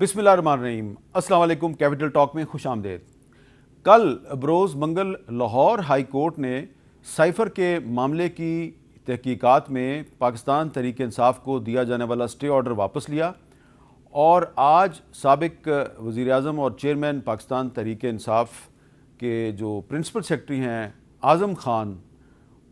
بسم اللہ الرحمن الرحیم۔ السلام علیکم۔ کیپٹل ٹاک میں خوش آمدید۔ کل بروز منگل لاہور ہائی کورٹ نے سائفر کے معاملے کی تحقیقات میں پاکستان تحریک انصاف کو دیا جانے والا اسٹے آرڈر واپس لیا، اور آج سابق وزیر اعظم اور چیئرمین پاکستان تحریک انصاف کے جو پرنسپل سیکرٹری ہیں اعظم خان،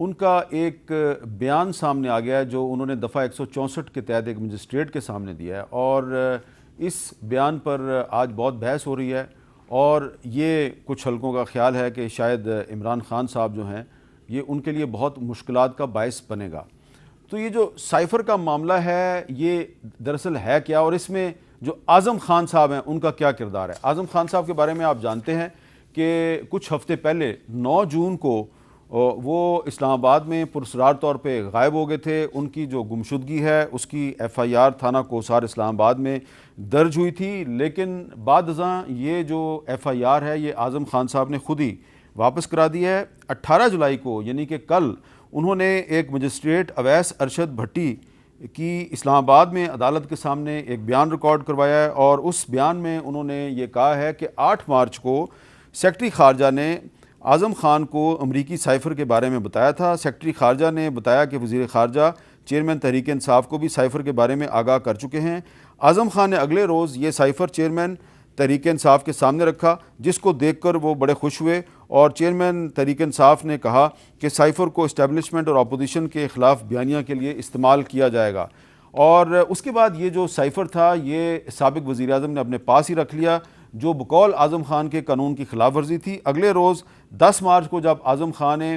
ان کا ایک بیان سامنے آ گیا ہے جو انہوں نے دفعہ 164 کے تحت ایک مجسٹریٹ کے سامنے دیا ہے، اور اس بیان پر آج بہت بحث ہو رہی ہے، اور یہ کچھ حلقوں کا خیال ہے کہ شاید عمران خان صاحب جو ہیں یہ ان کے لیے بہت مشکلات کا باعث بنے گا۔ تو یہ جو سائفر کا معاملہ ہے یہ دراصل ہے کیا، اور اس میں جو اعظم خان صاحب ہیں ان کا کیا کردار ہے؟ اعظم خان صاحب کے بارے میں آپ جانتے ہیں کہ کچھ ہفتے پہلے 9 جون کو وہ اسلام آباد میں پراسرار طور پہ غائب ہو گئے تھے۔ ان کی جو گمشدگی ہے اس کی ایف آئی آر تھانہ کوسار اسلام آباد میں درج ہوئی تھی، لیکن بعد ازاں یہ جو ایف آئی آر ہے یہ اعظم خان صاحب نے خود ہی واپس کرا دی ہے۔ 18 جولائی کو یعنی کہ کل انہوں نے ایک مجسٹریٹ اویس ارشد بھٹی کی اسلام آباد میں عدالت کے سامنے ایک بیان ریکارڈ کروایا ہے، اور اس بیان میں انہوں نے یہ کہا ہے کہ 8 مارچ کو سیکرٹری خارجہ نے اعظم خان کو امریکی سائفر کے بارے میں بتایا تھا۔ سیکرٹری خارجہ نے بتایا کہ وزیر خارجہ چیئرمین تحریک انصاف کو بھی سائفر کے بارے میں آگاہ کر چکے ہیں۔ اعظم خان نے اگلے روز یہ سائفر چیئرمین تحریک انصاف کے سامنے رکھا، جس کو دیکھ کر وہ بڑے خوش ہوئے، اور چیئرمین تحریک انصاف نے کہا کہ سائفر کو اسٹیبلشمنٹ اور اپوزیشن کے خلاف بیانیہ کے لیے استعمال کیا جائے گا، اور اس کے بعد یہ جو سائفر تھا یہ سابق وزیر اعظم نے اپنے پاس ہی رکھ لیا، جو بقول اعظم خان کے قانون کی خلاف ورزی تھی۔ اگلے روز 10 مارچ کو جب اعظم خان نے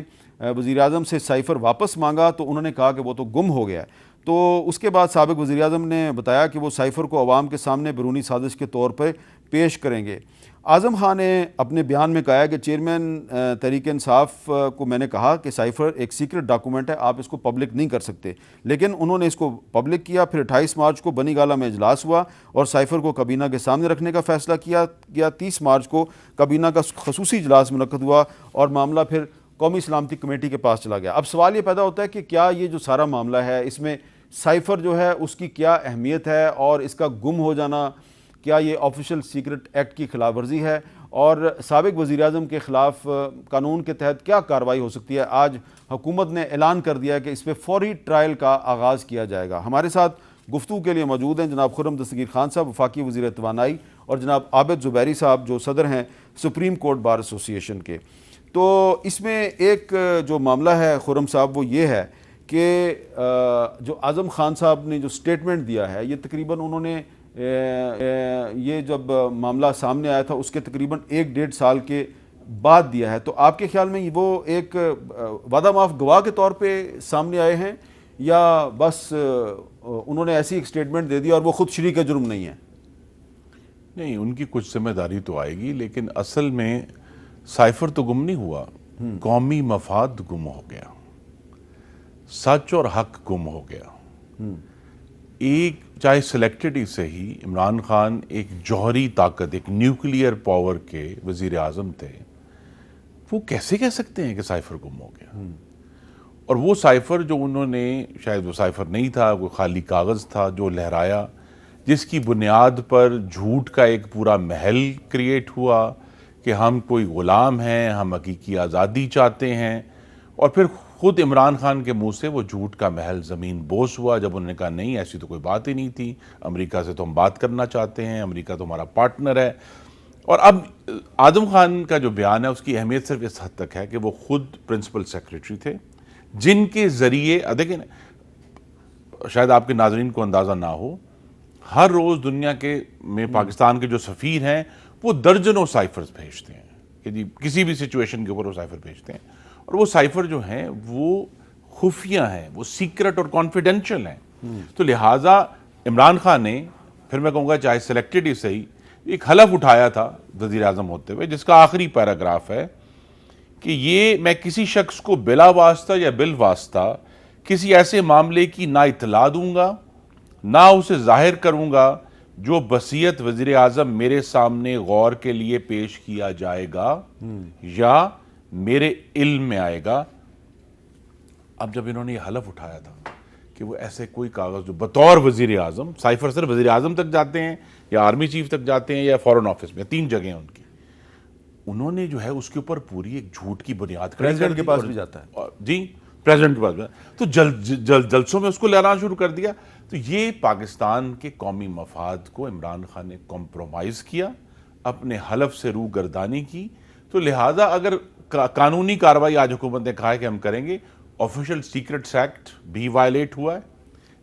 وزیر اعظم سے سائفر واپس مانگا تو انہوں نے کہا کہ وہ تو گم ہو گیا ہے، تو اس کے بعد سابق وزیر اعظم نے بتایا کہ وہ سائفر کو عوام کے سامنے بیرونی سازش کے طور پر پیش کریں گے۔ اعظم خان نے اپنے بیان میں کہا ہے کہ چیئرمین تحریک انصاف کو میں نے کہا کہ سائفر ایک سیکرٹ ڈاکومنٹ ہے، آپ اس کو پبلک نہیں کر سکتے، لیکن انہوں نے اس کو پبلک کیا۔ پھر 28 مارچ کو بنی گالہ میں اجلاس ہوا اور سائفر کو کابینہ کے سامنے رکھنے کا فیصلہ کیا گیا۔ 30 مارچ کو کابینہ کا خصوصی اجلاس منعقد ہوا اور معاملہ پھر قومی سلامتی کمیٹی کے پاس چلا گیا۔ اب سوال یہ پیدا ہوتا ہے کہ کیا یہ جو سارا معاملہ ہے اس میں سائفر جو ہے اس کی کیا اہمیت ہے، اور اس کا گم ہو جانا کیا یہ آفیشل سیکرٹ ایکٹ کی خلاف ورزی ہے، اور سابق وزیر اعظم کے خلاف قانون کے تحت کیا کارروائی ہو سکتی ہے؟ آج حکومت نے اعلان کر دیا ہے کہ اس پہ فوری ٹرائل کا آغاز کیا جائے گا۔ ہمارے ساتھ گفتگو کے لیے موجود ہیں جناب خرم دستگیر خان صاحب، وفاقی وزیر توانائی، اور جناب عابد زبیری صاحب جو صدر ہیں سپریم کورٹ بار ایسوسی ایشن کے۔ تو اس میں ایک جو معاملہ ہے خرم صاحب وہ یہ ہے کہ جو اعظم خان صاحب نے جو سٹیٹمنٹ دیا ہے یہ تقریباً انہوں نے یہ جب معاملہ سامنے آیا تھا اس کے تقریباً 1-1.5 سال کے بعد دیا ہے، تو آپ کے خیال میں وہ ایک وعدہ معاف گواہ کے طور پہ سامنے آئے ہیں، یا بس انہوں نے ایسی ایک سٹیٹمنٹ دے دی اور وہ خود شریک جرم نہیں ہے؟ نہیں، ان کی کچھ ذمہ داری تو آئے گی، لیکن اصل میں سائفر تو گم نہیں ہوا، قومی مفاد گم ہو گیا، سچ اور حق گم ہو گیا۔ ایک چاہے سلیکٹڈ ہی سے ہی عمران خان ایک جوہری طاقت، ایک نیوکلیئر پاور کے وزیر اعظم تھے، وہ کیسے کہہ سکتے ہیں کہ سائفر گم ہو گیا؟ اور وہ سائفر جو انہوں نے، شاید وہ سائفر نہیں تھا، وہ خالی کاغذ تھا جو لہرایا، جس کی بنیاد پر جھوٹ کا ایک پورا محل کریٹ ہوا کہ ہم کوئی غلام ہیں، ہم حقیقی آزادی چاہتے ہیں، اور پھر خود عمران خان کے منہ سے وہ جھوٹ کا محل زمین بوس ہوا جب انہوں نے کہا نہیں ایسی تو کوئی بات ہی نہیں تھی، امریکہ سے تو ہم بات کرنا چاہتے ہیں، امریکہ تو ہمارا پارٹنر ہے۔ اور اب اعظم خان کا جو بیان ہے اس کی اہمیت صرف اس حد تک ہے کہ وہ خود پرنسپل سیکرٹری تھے، جن کے ذریعے دیکھیں شاید آپ کے ناظرین کو اندازہ نہ ہو، ہر روز دنیا کے میں پاکستان کے جو سفیر ہیں وہ درجنوں سائفرز بھیجتے ہیں کہ جی کسی بھی سچویشن کے اوپر وہ سائفر بھیجتے ہیں، اور وہ سائفر جو ہیں وہ خفیہ ہیں، وہ سیکرٹ اور کانفیڈینشل ہیں۔ تو لہٰذا عمران خان نے، پھر میں کہوں گا چاہے سلیکٹڈ ہی صحیح، ایک حلف اٹھایا تھا وزیر اعظم ہوتے ہوئے، جس کا آخری پیراگراف ہے کہ یہ میں کسی شخص کو بلا واسطہ یا بالواسطہ کسی ایسے معاملے کی نہ اطلاع دوں گا، نہ اسے ظاہر کروں گا جو بصیت وزیر اعظم میرے سامنے غور کے لیے پیش کیا جائے گا یا میرے علم میں آئے گا۔ اب جب انہوں نے یہ حلف اٹھایا تھا کہ وہ ایسے کوئی کاغذ جو بطور وزیر اعظم، سائفر صرف وزیر اعظم تک جاتے ہیں یا آرمی چیف تک جاتے ہیں یا فورن آفس میں، 3 جگہیں ان کی، انہوں نے جو ہے اس کے اوپر پوری ایک جھوٹ کی بنیاد کھڑی کر دی. پریزیڈنٹ کے پاس بھی جاتا ہے. جی پریزیڈنٹ کے پاس بھی، تو جلسوں میں اس کو لانا شروع کر دیا. تو یہ پاکستان کے قومی مفاد کو عمران خان نے کمپرومائز کیا، اپنے حلف سے روح گردانی کی. تو لہٰذا اگر قانونی کارروائی آج حکومت نے کہا ہے کہ ہم کریں گے، آفیشل سیکرٹس ایکٹ بھی وائلیٹ ہوا ہے،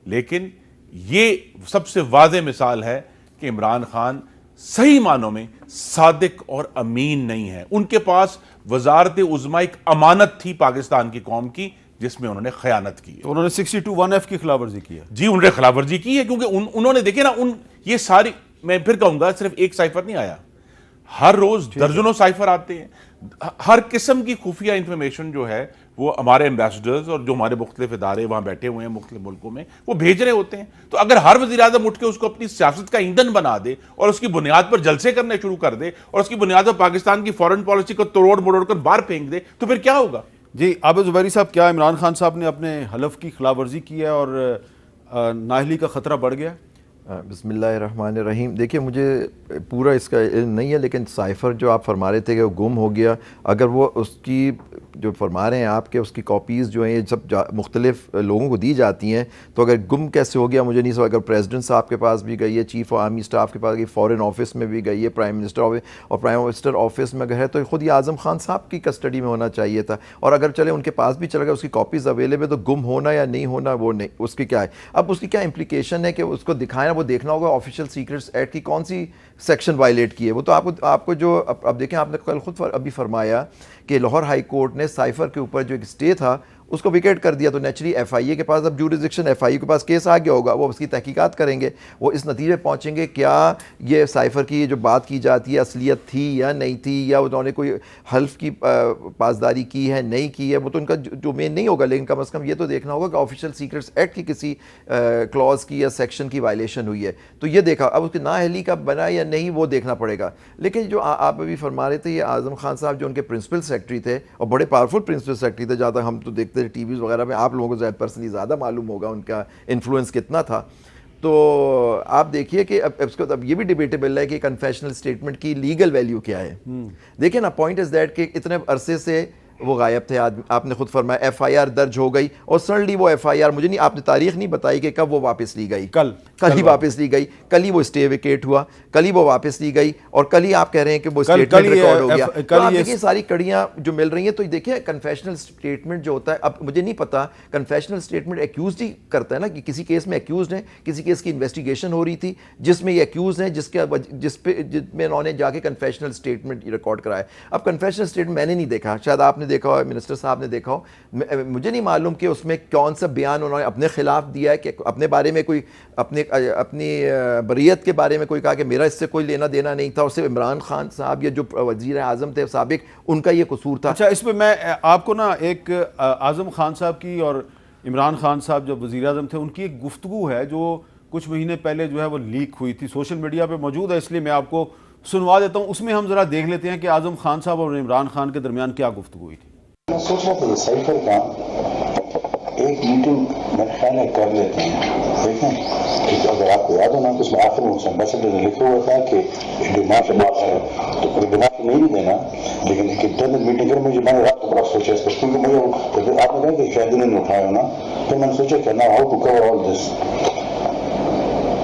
لیکن یہ سب سے واضح مثال ہے کہ عمران خان صحیح معنوں میں صادق اور امین نہیں ہے. ان کے پاس وزارت عظمیٰ ایک امانت تھی پاکستان کی قوم کی، جس میں انہوں نے خیانت کی ہے. تو انہوں نے 62(1)(f) کی خلاف ورزی کی ہے. جی انہوں نے خلاف ورزی کی ہے، کیونکہ انہوں نے دیکھے نا یہ ساری، میں پھر کہوں گا صرف ایک سائفر نہیں آیا، ہر روز درجنوں سائفر آتے ہیں. ہر قسم کی خفیہ انفارمیشن جو ہے وہ ہمارے ایمبیسڈرز اور جو ہمارے مختلف ادارے وہاں بیٹھے ہوئے ہیں مختلف ملکوں میں وہ بھیج رہے ہوتے ہیں. تو اگر ہر وزیر اعظم اٹھ کے اس کو اپنی سیاست کا ایندھن بنا دے اور اس کی بنیاد پر جلسے کرنے شروع کر دے اور اس کی بنیاد پر پاکستان کی فورن پالیسی کو توڑ مروڑ کر باہر پھینک دے، تو پھر کیا ہوگا؟ جی عابد زبیری صاحب، کیا عمران خان صاحب نے اپنے حلف کی خلاف ورزی کی ہے اور نااہلی کا خطرہ بڑھ گیا؟ بسم اللہ الرحمن الرحیم. دیکھیے مجھے پورا اس کا علم نہیں ہے، لیکن سائفر جو آپ فرما رہے تھے کہ وہ گم ہو گیا، اگر وہ اس کی جو فرما رہے ہیں آپ کے اس کی کاپیز جو ہیں یہ سب مختلف لوگوں کو دی جاتی ہیں، تو اگر گم کیسے ہو گیا مجھے نہیں سمجھ. اگر پریزیڈنٹ صاحب کے پاس بھی گئی ہے، چیف آف آرمی اسٹاف کے پاس گئی، فورن آفس میں بھی گئی ہے، پرائم منسٹر اور پرائم منسٹر آفس میں اگر ہے تو خود یہ اعظم خان صاحب کی کسٹڈی میں ہونا چاہیے تھا. اور اگر چلے ان کے پاس بھی چلا گیا، اس کی کاپیز اویلیبل، تو گم ہونا یا نہیں ہونا وہ نہیں، اس کی کیا ہے. اب اس کی کیا امپلیکیشن ہے کہ اس کو دکھائیں، وہ دیکھنا ہوگا آفیشیل سیکرٹس ایکٹ کی کون سی سیکشن وائلیٹ کی ہے. وہ تو آپ کو جو اب دیکھیں، آپ نے کل خود ابھی فرمایا کہ لاہور ہائی کورٹ نے سائفر کے اوپر جو ایک اسٹے تھا اس کو ویکیٹ کر دیا، تو نیچرلی ایف آئی اے کے پاس اب جوریزڈکشن، ایف آئی اے کے پاس کیس آ گیا ہوگا، وہ اس کی تحقیقات کریں گے، وہ اس نتیجے پہنچیں گے کیا یہ سائفر کی جو بات کی جاتی ہے اصلیت تھی یا نہیں تھی، یا انہوں نے کوئی حلف کی پاسداری کی ہے نہیں کی ہے. وہ تو ان کا ڈومین نہیں ہوگا، لیکن کم از کم یہ تو دیکھنا ہوگا کہ آفیشیل سیکرٹس ایکٹ کی کسی کلاز کی یا سیکشن کی وائلیشن ہوئی ہے. تو یہ دیکھا، اب اس کی نااہلی کا بنا یا نہیں وہ دیکھنا پڑے گا. لیکن جو آپ ابھی فرما رہے تھے، یہ اعظم خان صاحب جو ان کے پرنسپل سیکرٹری تھے اور بڑے پاورفل پرنسپل سیکرٹری تھے، جہاں تک ہم تو دیکھتے تھے ٹی ویز وغیرہ میں، آپ لوگوں کو زیادہ پرسنلی زیادہ معلوم ہوگا ان کا انفلوئنس کتنا تھا. تو آپ دیکھیے کہ اب یہ بھی ڈیبیٹیبل ہے کہ کنفیشنل اسٹیٹمنٹ کی لیگل ویلیو کیا ہے. دیکھیں نا، پوائنٹ از دیٹ کہ اتنے عرصے سے وہ غائب تھے. آپ نے خود فرمایا ایف آئی آر درج ہو گئی، اور سڈنلی وہ ایف آئی آر، مجھے نہیں، آپ نے تاریخ نہیں بتائی کہ کب وہ واپس لی گئی. کل ہی واپس لی گئی، کل ہی وہ اسٹے ویکیٹ ہوا، کل ہی وہ واپس لی گئی، اور کل ہی آپ کہہ رہے ہیں کہ وہ اسٹیٹمنٹ ریکارڈ ہو گیا. تو آپ دیکھیں ساری کڑیاں جو مل رہی ہیں. تو دیکھیں کنفیشنل اسٹیٹمنٹ جو ہوتا ہے، اب مجھے نہیں پتا کنفیشنل اسٹیٹمنٹ ایکیوزڈ ہی کرتا ہے نا، کہ کسی کیس میں ایکیوزڈ ہیں، کسی کیس کی انویسٹیگیشن ہو رہی تھی جس میں یہ ایکیوز ہیں، جس میں انہوں نے جا کے کنفیشنل اسٹیٹمنٹ ریکارڈ کرایا. اب کنفیشنل اسٹیٹمنٹ میں نے نہیں دیکھا، شاید آپ نے دیکھا ہو، منسٹر صاحب نے دیکھا ہو، مجھے نہیں معلوم کہ اس میں کون سا بیان انہوں نے اپنے خلاف دیا ہے، کہ اپنے بارے میں کوئی اپنی بریت کے بارے میں کوئی کہا کہ میرا اس سے کوئی لینا دینا نہیں تھا، اور صرف عمران خان صاحب یا جو وزیر اعظم تھے سابق ان کا یہ قصور تھا. اچھا، اس پہ میں آپ کو نا ایک اعظم خان صاحب کی اور عمران خان صاحب جب وزیر اعظم تھے ان کی ایک گفتگو ہے جو کچھ مہینے پہلے جو ہے وہ لیک ہوئی تھی، سوشل میڈیا پہ موجود ہے، اس لیے میں آپ کو سنوا دیتا ہوں. اس میں ہم ذرا دیکھ لیتے ہیں کہ اعظم خان صاحب اور عمران خان کے درمیان کیا گفتگو ہوئی تھی. میں سوچ رہا تھا کہ سائفر کا ایک میٹنگ میں خیال ہے کر لیتے ہیں. دیکھیں کہ اگر آپ کو یاد ہو نا تو اس میں آخر میں ایمبیسڈر نے لکھا ہوا تھا کہ ڈیمانڈ ہے، تو ڈیمانڈ نہیں دینا، لیکن ایک انٹرنل میٹنگ کر مجھے، میں نے رات کو بڑا سوچا اس پر، کیونکہ مجھے آپ نے کہا کہ شاید انہوں نے اٹھایا ہونا، پھر میں نے سوچا کہ نا ہاؤ ٹو کور آل دس.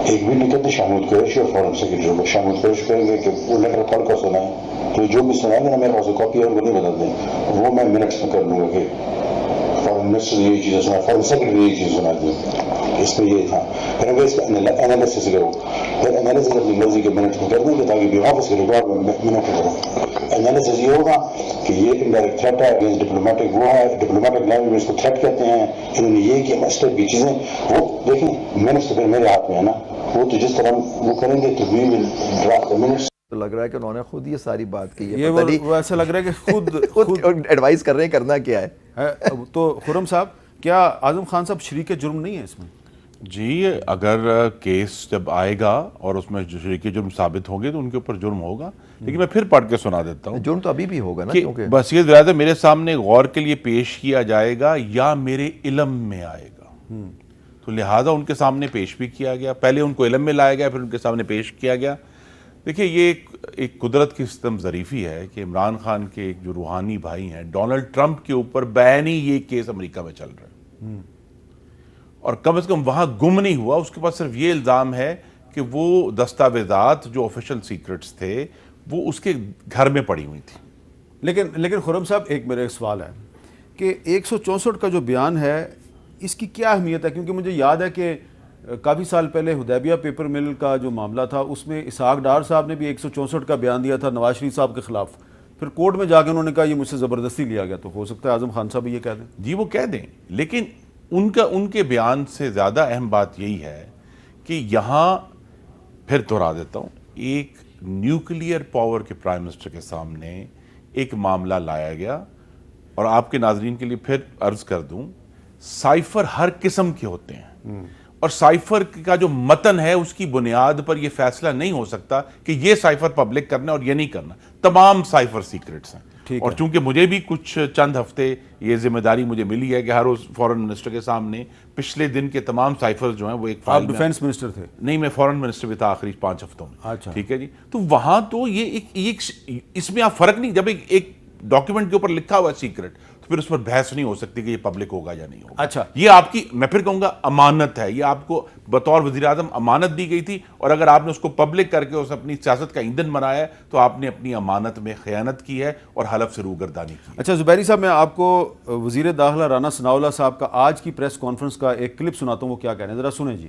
ایک میٹنگ کرتے شامل قریشی اور فورن سیکرٹری کو شامل قریشی کریں گے کہ وہ لیٹر پڑھ کر سنائیں، تو جو بھی سنائیں گے نا میرے پاس کاپی ہے، وہ نہیں بدل دیں، وہ میں منٹس میں کر لوں گا کہ فورن منسٹر نے یہ چیزیں سنا، فورن سیکرٹری نے یہ چیز سنا دی. اس میں یہ تھا. پھر اگر اس کا انالیسس کرو، پھر انالیسس اپنی مرضی کے منٹ میں کر دیں گے تاکہ بھی آفس کے ریکارڈ میں منٹ کرو. انالیسس یہ ہوگا کہ یہ انڈائریکٹ تھریٹ ہے اگینسٹ ڈپلومیٹک، وہ ہے ڈپلومیٹک لینگویج میں اس کو تھریٹ کہتے ہیں. انہوں نے یہ کہ مسٹر کی چیزیں وہ دیکھیں، منٹس تو پھر میرے ہاتھ میں ہے نا، وہ تو جس طرح وہ کریں گے تو وی ول ڈرافٹ دی منٹس. تو لگ رہا ہے کہ انہوں نے خود یہ ساری بات کی ہے، یہ وہ ایسا لگ رہا ہے کہ خود ایڈوائز کر رہے ہیں کرنا کیا ہے. تو خرم صاحب، کیا اعظم خان صاحب شریک جرم نہیں ہے اس میں؟ جی اگر کیس جب آئے گا اور اس میں شریک جرم ثابت ہوں گے تو ان کے اوپر جرم ہوگا، لیکن میں پھر پڑھ کے سنا دیتا ہوں. جرم تو ابھی بھی ہوگا نا، کہ بس یہ زیادہ میرے سامنے غور کے لیے پیش کیا جائے گا یا میرے علم میں آئے گا. تو لہٰذا ان کے سامنے پیش بھی کیا گیا، پہلے ان کو علم میں لایا گیا، پھر ان کے سامنے پیش کیا گیا۔ دیکھیے یہ ایک قدرت کی ستم ظریفی ہے کہ عمران خان کے ایک جو روحانی بھائی ہیں ڈونلڈ ٹرمپ کے اوپر بیانی یہ کیس امریکہ میں چل رہا ہے، اور کم از کم وہاں گم نہیں ہوا، اس کے پاس صرف یہ الزام ہے کہ وہ دستاویزات جو آفیشل سیکرٹس تھے وہ اس کے گھر میں پڑی ہوئی تھی۔ لیکن خرم صاحب ایک میرا سوال ہے کہ 164 کا جو بیان ہے اس کی کیا اہمیت ہے؟ کیونکہ مجھے یاد ہے کہ کافی سال پہلے حدیبیہ پیپر مل کا جو معاملہ تھا اس میں اسحاق ڈار صاحب نے بھی 164 کا بیان دیا تھا نواز شریف صاحب کے خلاف، پھر کورٹ میں جا کے انہوں نے کہا یہ مجھ سے زبردستی لیا گیا، تو ہو سکتا ہے اعظم خان صاحب یہ کہہ دیں۔ جی وہ کہہ دیں، لیکن ان کے بیان سے زیادہ اہم بات یہی ہے کہ یہاں پھر دہرا دیتا ہوں، ایک نیوکلیئر پاور کے پرائم منسٹر کے سامنے ایک معاملہ لایا گیا، اور آپ کے ناظرین کے لیے پھر عرض کر دوں، سائفر ہر قسم کے ہوتے ہیں، اور سائفر کا جو متن ہے اس کی بنیاد پر یہ فیصلہ نہیں ہو سکتا کہ یہ سائفر پبلک کرنا اور یہ نہیں کرنا، تمام سائفر سیکرٹس ہیں۔ اور چونکہ مجھے بھی کچھ چند ہفتے یہ ذمہ داری مجھے ملی ہے کہ ہر روز فورن منسٹر کے سامنے پچھلے دن کے تمام سائفرز جو ہیں وہ ایک فائل میں، ڈیفینس منسٹر تھے؟ نہیں، میں فورن منسٹر بھی تھا آخری 5 ہفتوں میں۔ اچھا، ٹھیک ہے جی، تو وہاں تو یہ ایک اس میں آپ فرق نہیں، جب ایک ڈاکیومنٹ کے اوپر لکھا ہوا ہے سیکرٹ تو پھر اس پر بحث نہیں ہو سکتی کہ یہ پبلک ہوگا یا نہیں ہوگا۔ اچھا، یہ آپ کی، میں پھر کہوں گا، امانت ہے، یہ آپ کو بطور وزیر اعظم امانت دی گئی تھی، اور اگر آپ نے اس کو پبلک کر کے اس اپنی سیاست کا ایندھن بنایا ہے تو آپ نے اپنی امانت میں خیانت کی ہے اور حلف سے روگردانی کی ہے۔ اچھا زبیری صاحب، میں آپ کو وزیر داخلہ رانا ثناءاللہ صاحب کا آج کی پریس کانفرنس کا ایک کلپ سناتا ہوں، وہ کیا کہہ رہے ہیں، ذرا سنیں جی۔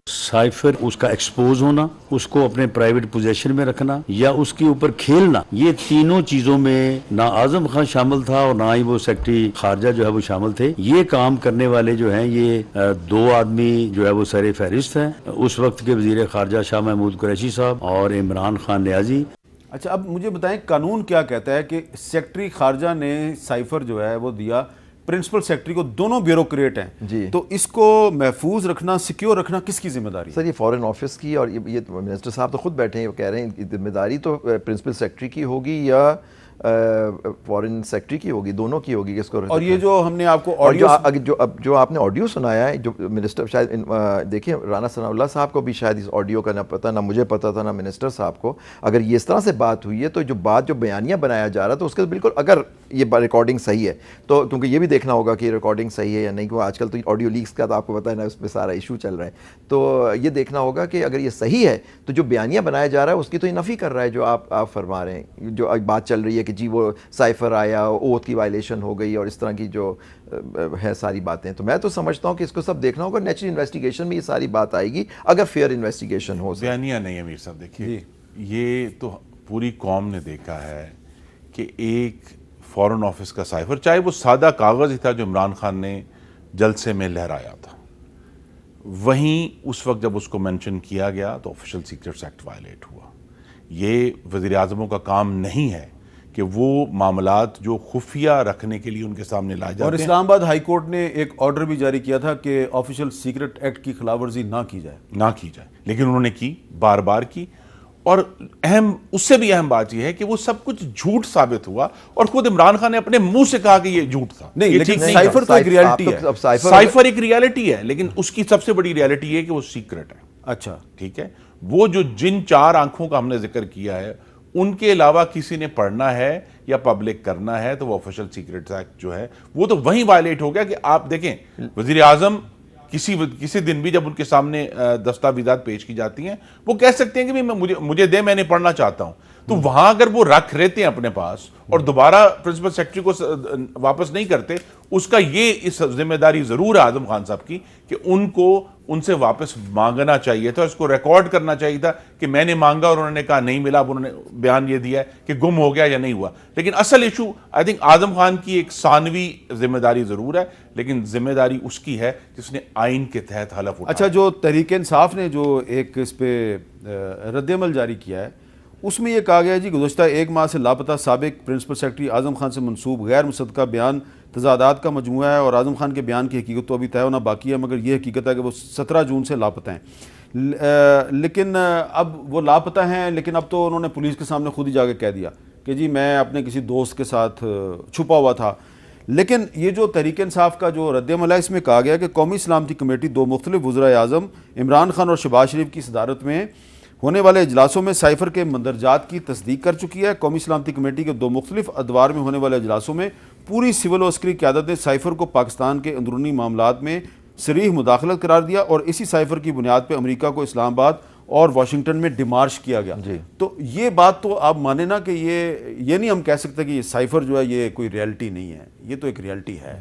سائفر اس کا ایکسپوز ہونا، اس کو اپنے پرائیویٹ پوزیشن میں رکھنا یا اس کے اوپر کھیلنا، یہ تینوں چیزوں میں نہ اعظم خان شامل تھا اور نہ ہی وہ سیکرٹری خارجہ جو ہے وہ شامل تھے۔ یہ کام کرنے والے جو ہیں یہ 2 آدمی جو ہے وہ سر فہرست ہیں، اس وقت کے وزیر خارجہ شاہ محمود قریشی صاحب اور عمران خان نیازی۔ اچھا اب مجھے بتائیں قانون کیا کہتا ہے کہ سیکرٹری خارجہ نے سائفر جو ہے وہ دیا پرنسپل سیکرٹری کو، دونوں بیوروکریٹ ہیں جی، تو اس کو محفوظ رکھنا، سیکیور رکھنا کس کی ذمہ داری ہے؟ سر یہ فورن آفس کی، اور یہ منسٹر صاحب تو خود بیٹھے ہیں، وہ کہہ رہے ہیں ذمہ داری تو پرنسپل سیکرٹری کی ہوگی یا فورن سیکرٹری کی ہوگی، دونوں کی ہوگی کس کو۔ اور یہ جو ہم نے آپ کو اور آڈیو جو آپ نے آڈیو سنایا ہے، جو منسٹر شاید دیکھیں رانا ثناءاللہ صاحب کو بھی شاید اس آڈیو کا نہ پتہ، نہ مجھے پتہ تھا، نہ منسٹر صاحب کو، اگر یہ اس طرح سے بات ہوئی ہے تو جو بیانیہ بنایا جا رہا ہے تو اس کے بالکل، اگر یہ ریکارڈنگ صحیح ہے تو، کیونکہ یہ بھی دیکھنا ہوگا کہ ریکارڈنگ صحیح ہے یا نہیں، آج کل تو آڈیو لیکس کا تو آپ کو پتہ ہے نا، اس پہ سارا ایشو چل رہا ہے، تو یہ دیکھنا ہوگا کہ اگر یہ صحیح ہے تو جو بیانیہ بنایا جا رہا ہے اس کی تو یہ نفی کر رہا ہے جو آپ فرما رہے ہیں، جو بات چل رہی ہے کہ جی وہ سائفر آیا، اوتھ کی وائلیشن ہو گئی اور اس طرح کی جو ہے ساری باتیں۔ تو میں تو سمجھتا ہوں کہ اس کو سب دیکھنا ہوگا، نیچرل انویسٹیگیشن میں یہ ساری بات آئے گی اگر فیئر انویسٹیگیشن ہو۔ بیانیہ نہیں امیر صاحب، دیکھیے یہ تو پوری قوم نے دیکھا ہے کہ ایک فورن آفس کا سائفر، چاہے وہ سادہ کاغذ ہی تھا جو عمران خان نے جلسے میں لہرایا تھا، وہیں اس وقت جب اس کو مینشن کیا گیا تو آفیشل سیکرٹس ایکٹ وائلیٹ ہوا۔ یہ وزیر اعظموں کا کام نہیں ہے کہ وہ معاملات جو خفیہ رکھنے کے لیے ان کے سامنے لائے جاتے ہیں۔ اور اسلام آباد ہائی کورٹ نے ایک آرڈر بھی جاری کیا تھا کہ آفیشل سیکرٹ ایکٹ کی خلاف ورزی نہ کی جائے، لیکن انہوں نے کی، بار بار کی، اور اس سے بھی اہم بات یہ ہے کہ وہ سب کچھ جھوٹ ثابت ہوا، اور خود عمران خان نے اپنے منہ سے کہا کہ یہ جھوٹ تھا۔ نہیں، لیکن سائفر تو ایک ریالٹی ہے، سائفر ایک ریالٹی ہے، لیکن اس کی سب سے بڑی ریالٹی یہ ہے کہ وہ سیکرٹ ہے۔ اچھا ٹھیک ہے، وہ جو جن 4 آنکھوں کا ہم نے ذکر کیا ہے ان کے علاوہ کسی نے پڑھنا ہے یا پبلک کرنا ہے تو وہ آفیشل سیکرٹس ایکٹ جو ہے وہ تو وہیں وائلیٹ ہو گیا کہ آپ دیکھیں وزیر اعظم کسی دن بھی جب ان کے سامنے دستاویزات پیش کی جاتی ہیں وہ کہہ سکتے ہیں کہ مجھے دے، میں نے پڑھنا چاہتا ہوں، تو وہاں اگر وہ رکھ رہتے ہیں اپنے پاس اور دوبارہ پرنسپل سیکرٹری کو واپس نہیں کرتے، اس کا یہ اس ذمہ داری ضرور ہے اعظم خان صاحب کی کہ ان کو ان سے واپس مانگنا چاہیے تھا، اس کو ریکارڈ کرنا چاہیے تھا کہ میں نے مانگا اور انہوں نے کہا نہیں ملا، اب انہوں نے بیان یہ دیا ہے کہ گم ہو گیا یا نہیں ہوا۔ لیکن اصل issue I think Azam Khan کی ایک ثانوی ذمہ داری ضرور ہے، لیکن ذمہ داری اس کی ہے جس نے آئین کے تحت حلف اٹھایا۔ اچھا، جو تحریک انصاف نے جو ایک اس پہ رد عمل جاری کیا ہے اس میں یہ کہا گیا ہے جی گزشتہ 1 ماہ سے لاپتہ سابق پرنسپل سیکرٹری اعظم خان سے منسوب غیر مصدقہ بیان تضادات کا مجموعہ ہے، اور اعظم خان کے بیان کی حقیقت تو ابھی طے ہونا باقی ہے، مگر یہ حقیقت ہے کہ وہ 17 جون سے لاپتہ ہیں۔ لیکن اب وہ لاپتہ ہیں، لیکن اب تو انہوں نے پولیس کے سامنے خود ہی جا کے کہہ دیا کہ جی میں اپنے کسی دوست کے ساتھ چھپا ہوا تھا۔ لیکن یہ جو تحریک انصاف کا جو رد عمل ہے اس میں کہا گیا کہ قومی سلامتی کمیٹی 2 مختلف وزرائے اعظم عمران خان اور شہباز شریف کی صدارت میں ہونے والے اجلاسوں میں سائفر کے مندرجات کی تصدیق کر چکی ہے۔ قومی سلامتی کمیٹی کے 2 مختلف ادوار میں ہونے والے اجلاسوں میں پوری سول و عسکری قیادت نے سائفر کو پاکستان کے اندرونی معاملات میں صریح مداخلت قرار دیا اور اسی سائفر کی بنیاد پہ امریکہ کو اسلام آباد اور واشنگٹن میں ڈیمارش کیا گیا۔ تو یہ بات تو آپ مانیں نا کہ یہ نہیں ہم کہہ سکتے کہ یہ سائفر جو ہے یہ کوئی ریالٹی نہیں ہے، یہ تو ایک ریالٹی ہے۔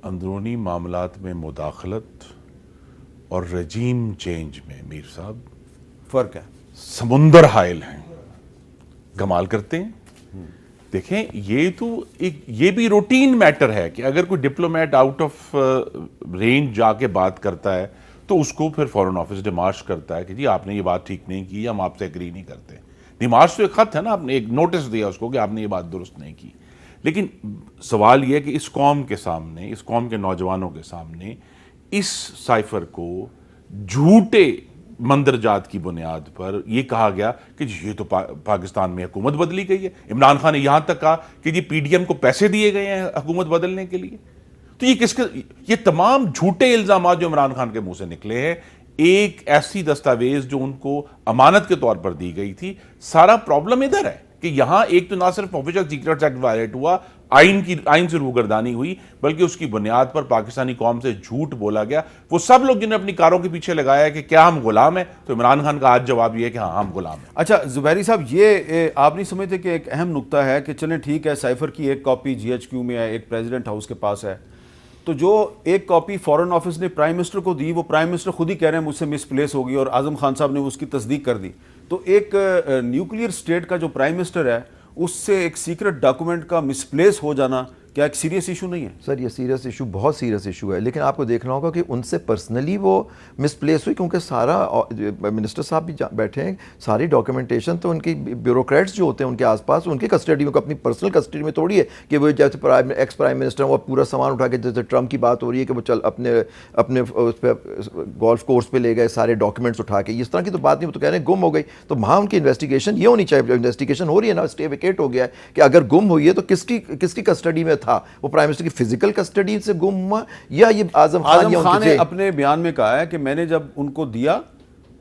اندرونی معاملات میں مداخلت اور رجیم چینج میں میر صاحب فرق ہے، سمندر حائل ہیں، کمال کرتے ہیں۔ دیکھیں یہ بھی روٹین میٹر ہے کہ اگر کوئی ڈپلومیٹ آؤٹ آف رینج جا کے بات کرتا ہے تو اس کو پھر فورن آفس ڈیمارش کرتا ہے کہ جی آپ نے یہ بات ٹھیک نہیں کی، ہم آپ سے ایگری نہیں کرتے۔ ڈیمارش تو ایک خط ہے نا، آپ نے ایک نوٹس دیا اس کو کہ آپ نے یہ بات درست نہیں کی۔ لیکن سوال یہ ہے کہ اس قوم کے سامنے، اس قوم کے نوجوانوں کے سامنے اس سائفر کو جھوٹے مندرجات کی بنیاد پر یہ کہا گیا کہ جی یہ تو پاکستان میں حکومت بدلی گئی ہے۔ عمران خان نے یہاں تک کہا کہ جی پی ڈی ایم کو پیسے دیے گئے ہیں حکومت بدلنے کے لیے۔ تو یہ تمام جھوٹے الزامات جو عمران خان کے منہ سے نکلے ہیں، ایک ایسی دستاویز جو ان کو امانت کے طور پر دی گئی تھی، سارا پرابلم ادھر ہے کہ یہاں ایک تو نہ صرف آفیشل سیکریٹس ایکٹ وائلیٹ ہوا، آئین سے روگردانی ہوئی، بلکہ اس کی بنیاد پر پاکستانی قوم سے جھوٹ بولا گیا۔ وہ سب لوگ جنہیں اپنی کاروں کے پیچھے لگایا ہے کہ کیا ہم غلام ہیں، تو عمران خان کا آج جواب یہ ہے کہ ہاں ہم غلام ہیں۔ اچھا زبیری صاحب، یہ آپ نہیں سمجھتے کہ ایک اہم نقطہ ہے کہ چلیں ٹھیک ہے سائفر کی ایک کاپی جی ایچ کیو میں ہے، ایک پریزیڈنٹ ہاؤس کے پاس ہے، تو جو ایک کاپی فورن آفس نے پرائم منسٹر کو دی، وہ پرائم منسٹر خود ہی کہہ رہے ہیں مجھ سے مس پلیس ہوگی اور اعظم خان صاحب نے اس کی تصدیق کر دی۔ تو ایک نیوکلیئر اسٹیٹ کا جو پرائم منسٹر ہے اس سے ایک سیکرٹ ڈاکومنٹ کا مس پلیس ہو جانا کیا ایک سیریس ایشو نہیں ہے؟ سر یہ سیریس ایشو، بہت سیریس ایشو ہے، لیکن آپ کو دیکھنا ہوگا کہ ان سے پرسنلی وہ مس پلیس ہوئی، کیونکہ سارا منسٹر صاحب بھی بیٹھے ہیں، ساری ڈاکیومنٹیشن تو ان کی بیوروکریٹس جو ہوتے ہیں ان کے آس پاس، ان کی کسٹڈی میں، اپنی پرسنل کسٹڈی میں تھوڑی ہے کہ وہ جیسے ایکس پرائم منسٹر وہ پورا سامان اٹھا کے، جیسے ٹرمپ کی بات ہو رہی ہے کہ وہ چل اپنے اس پہ گولف کورس پہ لے گئے سارے ڈاکیومنٹس اٹھا کے، اس طرح کی تو بات نہیں، وہ تو کہہ رہے ہیں گم ہو گئی۔ تو وہاں ان کی انویسٹیگیشن یہ ہونی چاہیے، انویسٹیگیشن ہو رہی ہے نا، اسٹے ویکیٹ ہو گیا ہے کہ اگر گم ہوئی ہے تو کس کی کسٹڈی میں تھا، وہ پرائم منسٹر کی فزیکل کسٹڈی سے گم ہوا یا یہ اعظم خان نے اپنے بیان میں کہا ہے کہ میں نے جب ان کو دیا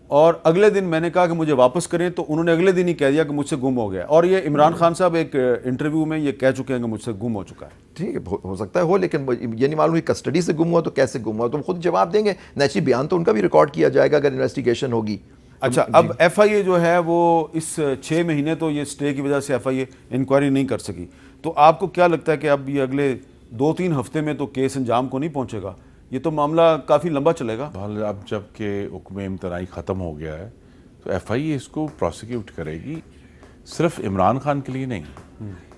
اور اگلے دن میں نے کہا کہ مجھے واپس کریں تو انہوں نے اگلے دن ہی کہہ دیا کہ مجھ سے گم ہو گیا، اور یہ عمران خان صاحب ایک انٹرویو میں یہ کہہ چکے ہیں کہ مجھ سے گم ہو چکا ہے۔ ٹھیک ہے، ہو سکتا ہے ہو، لیکن یہ نہیں معلوم کہ کسٹڈی سے گم ہوا تو کیسے گم ہوا، تو خود جواب دیں گے، نیچرلی بیان تو ان کا بھی ریکارڈ کیا جائے گا اگر انویسٹیگیشن ہوگی۔ اچھا، اب ایف آئی اے جو ہے وہ اس 6 مہینے تو یہ سٹے کی وجہ سے ایف آئی اے انکوائری نہیں کر سکی، تو آپ کو کیا لگتا ہے کہ اب یہ اگلے 2-3 ہفتے میں تو کیس انجام کو نہیں پہنچے گا؟ یہ تو معاملہ کافی لمبا چلے گا۔ اب جب کہ حکم امتناعی ختم ہو گیا ہے تو ایف آئی اے اس کو پروسیکیوٹ کرے گی، صرف عمران خان کے لیے نہیں،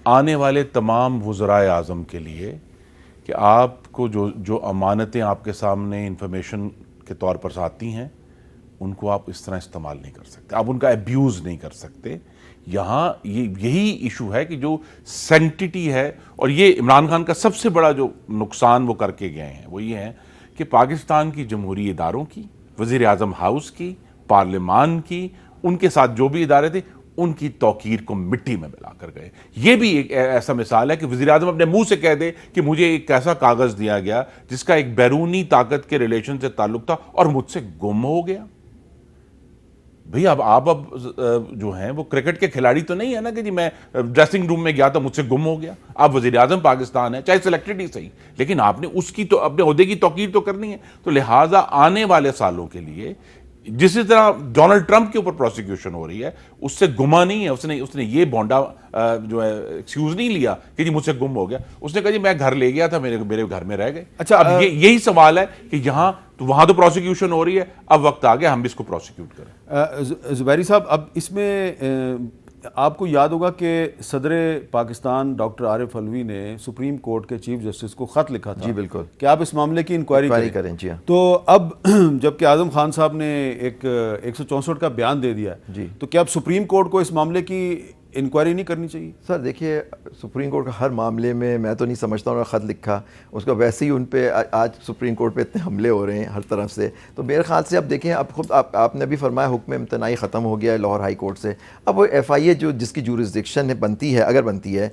آنے والے تمام وزرائے اعظم کے لیے، کہ آپ کو جو امانتیں آپ کے سامنے انفارمیشن کے طور پر آتی ہیں ان کو آپ اس طرح استعمال نہیں کر سکتے، آپ ان کا ایبیوز نہیں کر سکتے۔ یہاں یہی ایشو ہے کہ جو سینکٹیٹی ہے، اور یہ عمران خان کا سب سے بڑا جو نقصان وہ کر کے گئے ہیں وہ یہ ہے کہ پاکستان کی جمہوری اداروں کی، وزیر اعظم ہاؤس کی، پارلیمان کی، ان کے ساتھ جو بھی ادارے تھے ان کی توقیر کو مٹی میں ملا کر گئے۔ یہ بھی ایک ایسا مثال ہے کہ وزیر اعظم اپنے منہ سے کہہ دے کہ مجھے ایک ایسا کاغذ دیا گیا جس کا ایک بیرونی طاقت کے ریلیشن سے تعلق تھا اور مجھ سے گم ہو گیا۔ بھئی اب جو ہیں وہ کرکٹ کے کھلاڑی تو نہیں ہے نا کہ جی میں ڈریسنگ روم میں گیا تو مجھ سے گم ہو گیا۔ آپ وزیر اعظم پاکستان ہے، چاہے سلیکٹڈ ہی صحیح، لیکن آپ نے اس کی تو اپنے عہدے کی توقیر تو کرنی ہے۔ تو لہٰذا آنے والے سالوں کے لیے جس طرح ڈونلڈ ٹرمپ کے اوپر پروسیکیوشن ہو رہی ہے، اس سے گما نہیں ہے، اس نے یہ بونڈا جو ہے ایکسکیوز نہیں لیا کہ جی مجھ سے گم ہو گیا، اس نے کہا جی میں گھر لے گیا تھا، میرے گھر میں رہ گئے۔ اچھا، اب یہی سوال ہے کہ یہاں تو وہاں تو پروسیکیوشن ہو رہی ہے، اب وقت آ گیا ہم بھی اس کو پروسیکیوٹ کریں۔ زبیری صاحب، اب اس میں آپ کو یاد ہوگا کہ صدر پاکستان ڈاکٹر عارف علوی نے سپریم کورٹ کے چیف جسٹس کو خط لکھا تھا، جی بالکل، کہ آپ اس معاملے کی انکوائری کریں۔ جی ہاں، تو اب جب کہ اعظم خان صاحب نے ایک 164 کا بیان دے دیا ہے، جی، تو کیا اب سپریم کورٹ کو اس معاملے کی انکوائری نہیں کرنی چاہیے؟ سر دیکھیے سپریم کورٹ کا ہر معاملے میں تو نہیں سمجھتا ہوں خط لکھا اس کا، ویسے ہی ان پہ آج سپریم کورٹ پہ اتنے حملے ہو رہے ہیں ہر طرف سے، تو میرے خیال سے اب دیکھیں اب خود آپ نے بھی فرمایا حکم امتناعی ختم ہو گیا ہے لاہور ہائی کورٹ سے، اب وہ ایف آئی اے جو جس کی جورسڈکشن بنتی ہے اگر بنتی ہے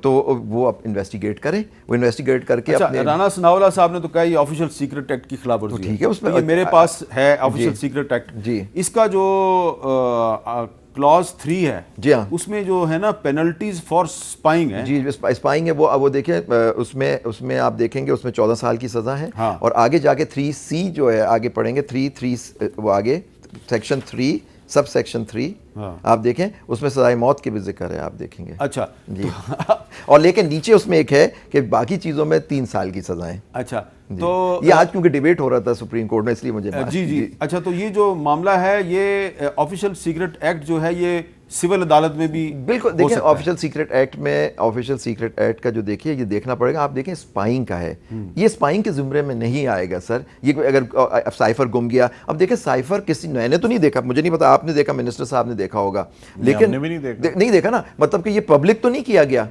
تو وہ اب انویسٹیگیٹ کرے، وہ انویسٹیگیٹ کر کے اپنے رانا ثناءاللہ صاحب نے تو کہا یہ آفیشیل سیکرٹ ایکٹ کی خلاف ورزی ہے، ٹھیک ہے اس میں یہ میرے پاس ہے آفیشیل سیکرٹ ایکٹ، جی اس کا جو کلاز 3 ہے جی ہاں اس میں جو ہے نا پینلٹیز فار اسپائنگ ہے، جی اسپائنگ ہے وہ دیکھیں اس میں آپ دیکھیں گے اس میں 14 سال کی سزا ہے، اور آگے جا کے 3C جو ہے آگے پڑھیں گے 3 وہ آگے سیکشن 3 سب سیکشن 3 آپ دیکھیں اس میں سزائے موت کے بھی ذکر ہے، آپ دیکھیں گے اچھا جی اور لیکن نیچے اس میں ایک ہے کہ باقی چیزوں میں 3 سال کی سزائیں، اچھا تو یہ آج کیونکہ ڈیبیٹ ہو رہا تھا سپریم کورٹ میں اس لیے مجھے جی اچھا تو یہ جو معاملہ ہے یہ آفیشیل سیکرٹ ایکٹ جو ہے یہ سول عدالت میں بھی بالکل دیکھیں آفیشیل سیکرٹ ایکٹ میں آفیشیل سیکرٹ ایکٹ کا جو دیکھیے یہ دیکھنا پڑے گا، آپ دیکھیں اسپائنگ کا ہے، یہ اسپائنگ کے زمرے میں نہیں آئے گا سر، یہ اگر سائفر گم گیا، اب دیکھیں سائفر کسی میں نے تو نہیں دیکھا، مجھے نہیں پتا آپ نے دیکھا، منسٹر صاحب نے دیکھا ہوگا لیکن نہیں دیکھا نا، مطلب کہ یہ پبلک تو نہیں کیا گیا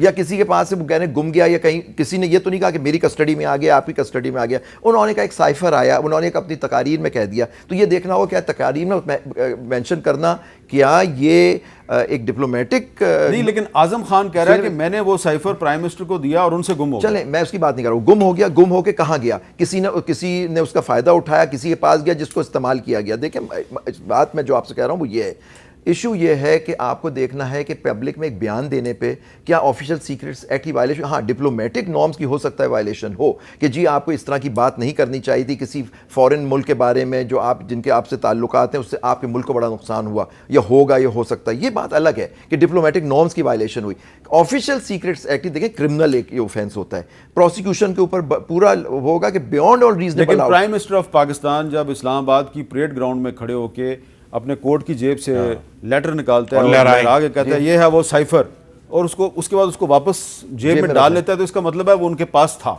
یا کسی کے پاس سے وہ کہنے گم گیا یا کہیں کسی نے یہ تو نہیں کہا کہ میری کسٹڈی میں آ گیا آپ کی کسٹڈی میں آ گیا، انہوں نے کہا ایک سائفر آیا، انہوں نے اپنی تقاریر میں کہہ دیا، تو یہ دیکھنا ہوگا کیا تقاریر میں مینشن کرنا کیا یہ ایک ڈپلومیٹک نہیں، لیکن اعظم خان کہہ رہا ہے کہ میں نے وہ سائفر پرائم منسٹر کو دیا اور ان سے گم ہو گیا۔ چلیں میں اس کی بات نہیں کر رہا ہوں، گم ہو گیا، گم ہو کے کہاں گیا، کسی نے اس کا فائدہ اٹھایا، کسی کے پاس گیا جس کو استعمال کیا گیا۔ دیکھیں اس بات میں جو آپ سے کہہ رہا ہوں وہ یہ ہے، ایشو یہ ہے کہ آپ کو دیکھنا ہے کہ پبلک میں ایک بیان دینے پہ کیا آفیشیل سیکرٹس ایکٹ کی وائلیشن، ہاں ڈپلومیٹک نارمز کی ہو سکتا ہے وائلیشن ہو کہ جی آپ کو اس طرح کی بات نہیں کرنی چاہیے تھی کسی فورن ملک کے بارے میں جو جن کے آپ سے تعلقات ہیں اس سے آپ کے ملک کو بڑا نقصان ہوا یا ہوگا یا ہو سکتا ہے، یہ بات الگ ہے کہ ڈپلومیٹک نارمز کی وائلیشن ہوئی۔ آفیشیل سیکرٹس ایکٹ دیکھیں کرمنل ایک اوفینس ہوتا ہے، پروسیکیوشن کے اوپر پورا ہوگا کہ بیونڈ آل ریزنیبل۔ لیکن پرائم منسٹر آف پاکستان جب اسلام آباد کی پریڈ گراؤنڈ میں کھڑے ہو کے اپنے کوٹ کی جیب سے لیٹر نکالتا ہے اور لہرا کے کہتا ہے یہ ہے وہ سائفر، اور اس کے بعد اس کو واپس جیب میں ڈال لیتا ہے، تو اس کا مطلب ہے وہ ان کے پاس تھا۔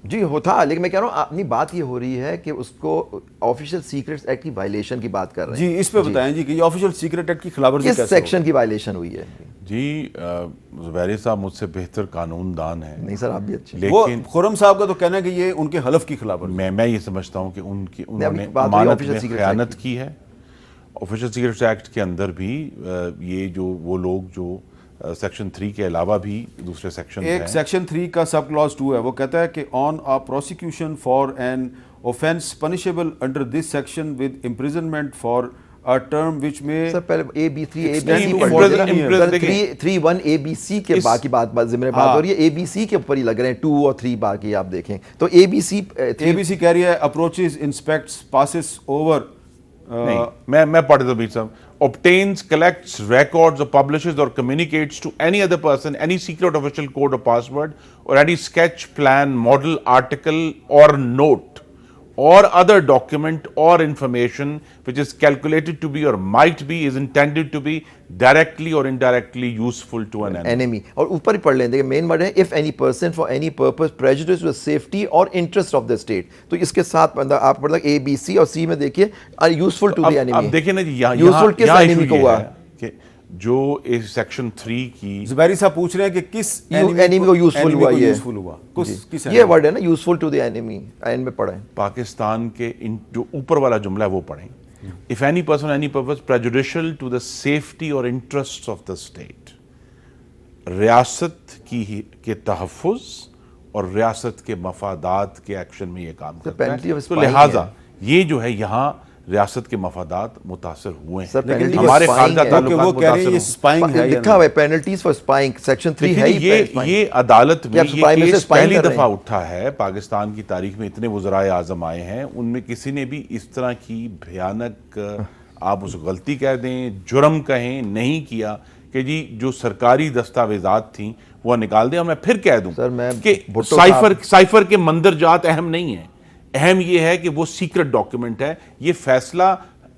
جی وہ تھا، لیکن میں کہہ رہا ہوں اپنی بات یہ ہو رہی ہے کہ اس کو آفیشیل سیکرٹس ایکٹ کی وائلیشن کی بات کر رہے ہیں۔ جی اس پہ بتائیں جی کہ یہ آفیشیل سیکرٹ ایکٹ کی خلاف ورزی کیسے کس سیکشن کی وائلیشن ہوئی ہے؟ جی زبیر صاحب مجھ سے بہتر قانون دان ہے، نہیں سر آپ بھی اچھے، وہ لیکن خرم صاحب کا تو کہنا ہے کہ یہ ان کے حلف کی خلاف ورزی، میں یہ سمجھتا ہوں کہ انہوں نے امانت میں خیانت کی ہے۔ آفیشیل سیکرٹس ایکٹ کے اندر بھی یہ جو وہ لوگ جو سیکشن 3 کے علاوہ بھی دوسرے سیکشن ایک سیکشن 3 کا سب کلاز 2 ہے، وہ کہتا ہے کہ on a prosecution for an offense punishable under this section with imprisonment for a term which may سر پہلے اے بی 3 اے بی سی کے باقی بات ضمن بات ہو رہی ہے، اے بی سی کے اوپر ہی لگ رہے ہیں 2 اور 3 باقی آپ دیکھیں تو اے بی سی کہہ رہی ہے approaches inspects passes over میں پڑھ دیتا ہوں بیچ صاحب obtains, collects, records or publishes or communicates to any other person any secret official code or password or any sketch, plan, model, article or note or other document or information which is calculated to be or might be is intended to be directly or indirectly useful to an enemy. اور اوپر ہی پڑھ لیں دیکھیں مین word ہے if any person for any purpose prejudice to the safety or interest of the state، تو اس کے ساتھ آپ پڑھ لیں اے بی سی اور سی میں دیکھیے useful to the enemy۔ اب دیکھیں نا جی useful کس enemy کو ہوا کہ جو اس سیکشن 3 کی زبیری صاحب پوچھ رہے ہیں کہ کس enemy کو یوزفل ہوا، یہ ورڈ ہے نا یوزفل ٹو دی انیمی، اینڈ میں پڑھیں پاکستان کے جو اوپر والا جملہ ہے وہ پڑھیں if any person any purpose prejudicial to the safety or interests of the state، ریاست کے تحفظ اور ریاست کے مفادات کے ایکشن میں یہ کام کرتا ہے، تو لہٰذا یہ جو ہے یہاں ریاست کے مفادات متاثر ہوئے ہیں، ہمارے خارجہ تعلقات متاثر ہوئے ہیں، لکھا ہوا ہے پینلٹیز فار اسپائنگ سیکشن 3 ہے۔ یہ عدالت میں یہ کیس پہلی دفعہ اٹھا ہے پاکستان کی تاریخ میں، اتنے وزرائے اعظم آئے ہیں ان میں کسی نے بھی اس طرح کی بھیانک آپ اس غلطی کہہ دیں جرم کہیں نہیں کیا کہ جی جو سرکاری دستاویزات تھیں وہ نکال دیں۔ اور میں پھر کہہ دوں کہ سائفر کے مندرجات اہم نہیں ہیں، اہم یہ ہے کہ وہ سیکرٹ ڈاکیومنٹ ہے، یہ فیصلہ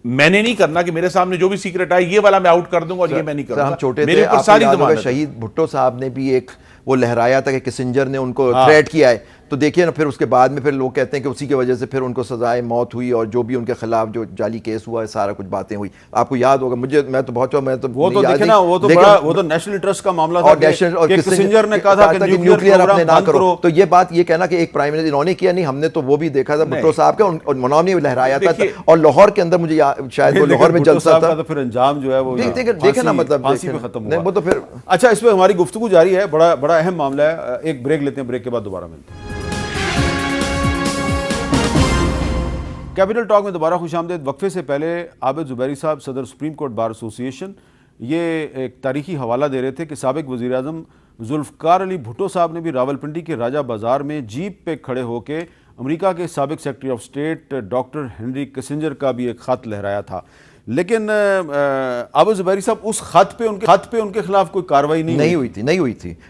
میں نے نہیں کرنا کہ میرے سامنے جو بھی سیکرٹ آئے یہ والا میں آؤٹ کر دوں گا اور یہ میں نہیں کروں گا، ہم چھوٹے میرے تھے اوپر آپ ساری کو ضمانت ہے۔ شہید بھٹو صاحب نے بھی ایک وہ لہرایا تھا کہ کسنجر نے ان کو تھریٹ کیا ہے. تو دیکھیے نا پھر اس کے بعد میں پھر لوگ کہتے ہیں کہ اسی کی وجہ سے پھر ان کو سزائے موت ہوئی اور جو بھی ان کے خلاف جو جعلی کیس ہوا ہے سارا کچھ باتیں ہوئی. آپ کو یاد ہوگا, میں تو بہت وہ تو دیکھیں نا, وہ تو نیشنل انٹرسٹ کا معاملہ تھا کہ کسنجر نے کہا تھا کہ نیوکلیئر اپنے نہ کرو. تو یہ بات یہ کہنا کہ ایک پرائم منسٹر انہوں نے کیا نہیں, ہم نے تو وہ بھی دیکھا تھا بھٹو صاحب کا, انہوں نے لہرایا تھا. اور لاہور کے اندر مجھے شاید وہ لاہور میں جلسہ تھا, تو پھر انجام جو ہے وہ دیکھیں نا مطلب ختم ہوا. وہ تو پھر اچھا, اس پہ ہماری گفتگو جاری ہے, بڑا اہم معاملہ ہے. ایک بریک لیتے ہیں, بریک کے بعد دوبارہ ملتے ہیں. کیپٹل ٹاک میں دوبارہ خوش آمدید. وقفے سے پہلے عابد زبیری صاحب صدر سپریم کورٹ بار ایسوسی ایشن یہ ایک تاریخی حوالہ دے رہے تھے کہ سابق وزیر اعظم ذوالفقار علی بھٹو صاحب نے بھی راولپنڈی کے راجہ بازار میں جیپ پہ کھڑے ہو کے امریکہ کے سابق secretary of state doctor Henry Kissinger کا بھی ایک خط لہرایا تھا. لیکن عابد زبیری صاحب اس خط پہ ان کے خلاف کوئی کارروائی نہیں ہوئی تھی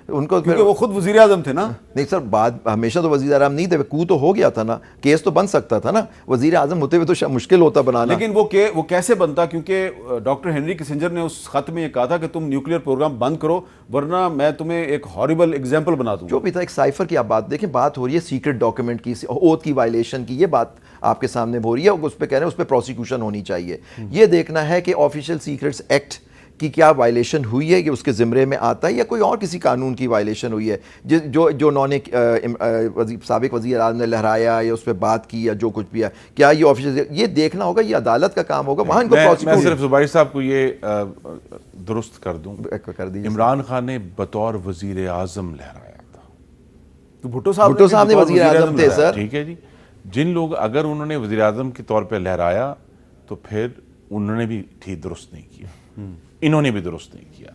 ان کو, کیونکہ وہ خود وزیر اعظم تھے نا. نہیں سر, بات ہمیشہ تو وزیر اعظم نہیں تھے, کو تو ہو گیا تھا نا, کیس تو بن سکتا تھا نا, وزیر اعظم ہوتے ہوئے تو مشکل ہوتا بنانا. لیکن وہ کیسے بنتا, کیونکہ ڈاکٹر ہنری کسنجر نے اس خط میں یہ کہا تھا کہ تم نیوکلیئر پروگرام بند کرو ورنہ میں تمہیں ایک ہاریبل ایگزامپل بنا دوں. جو بھی تھا ایک سائفر کی آپ بات دیکھیں, بات ہو رہی ہے سیکرٹ ڈاکیومنٹ کی, اوتھ کی وائلیشن کی, یہ بات آپ کے سامنے ہو رہی ہے. اس پہ کہہ رہے ہیں اس پہ پروسیکیوشن ہونی چاہیے. یہ دیکھنا ہے کہ آفیشیل سیکرٹس ایکٹ کی کیا وائلیشن ہوئی ہے, کہ اس کے زمرے میں آتا ہے یا کوئی اور کسی قانون کی وائلیشن ہوئی ہے جو انہوں نے سابق وزیر اعظم نے لہرایا یا اس پہ بات کی یا جو کچھ بھی ہے, کیا یہ آفیشیل, یہ دیکھنا ہوگا, یہ عدالت کا کام ہوگا. وہاں ان کو میں صرف زبیری صاحب کو یہ درست کر دوں, عمران خان نے بطور وزیر اعظم لہرایا تھا, تو بھٹو صاحب نے وزیر اعظم تھے سر. ٹھیک ہے جی, جن لوگ اگر انہوں نے وزیر اعظم کے طور پہ لہرایا تو پھر انہوں نے بھی ٹھیک درست نہیں کیا, انہوں نے بھی درست نہیں کیا.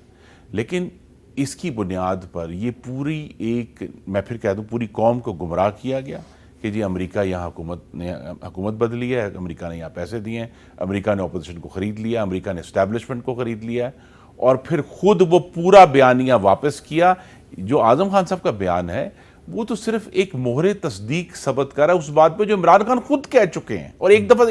لیکن اس کی بنیاد پر یہ پوری ایک, میں پھر کہہ دوں, پوری قوم کو گمراہ کیا گیا کہ جی امریکہ یہاں حکومت بدلی ہے, امریکہ نے یہاں پیسے دیے ہیں, امریکہ نے اپوزیشن کو خرید لیا, امریکہ نے اسٹیبلشمنٹ کو خرید لیا ہے, اور پھر خود وہ پورا بیانیہ واپس کیا. جو اعظم خان صاحب کا بیان ہے وہ تو صرف ایک مہر تصدیق ثبت کر رہا ہے اس بات پہ جو عمران خان خود کہہ چکے ہیں, اور ایک دفعہ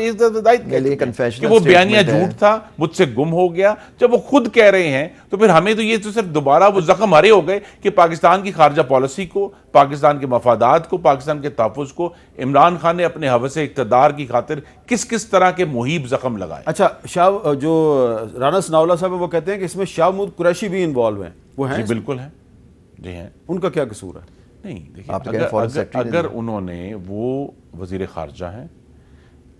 کہ وہ بیانیہ جھوٹ تھا, مجھ سے گم ہو گیا. جب وہ خود کہہ رہے ہیں تو پھر ہمیں تو یہ تو صرف دوبارہ وہ زخم ہرے ہو گئے کہ پاکستان کی خارجہ پالیسی کو, پاکستان کے مفادات کو, پاکستان کے تحفظ کو عمران خان نے اپنے ہوس اقتدار کی خاطر کس طرح کے مہیب زخم لگائے. اچھا, شاہ جو رانا ثناءاللہ صاحب وہ کہتے ہیں کہ اس میں شاہ محمود قریشی بھی انوالو ہیں, وہ ہیں؟ جی بالکل ہیں, جی ہیں. ان کا کیا قصور ہے؟ نہیں دیکھیں, اگر انہوں نے, وہ وزیر خارجہ ہیں,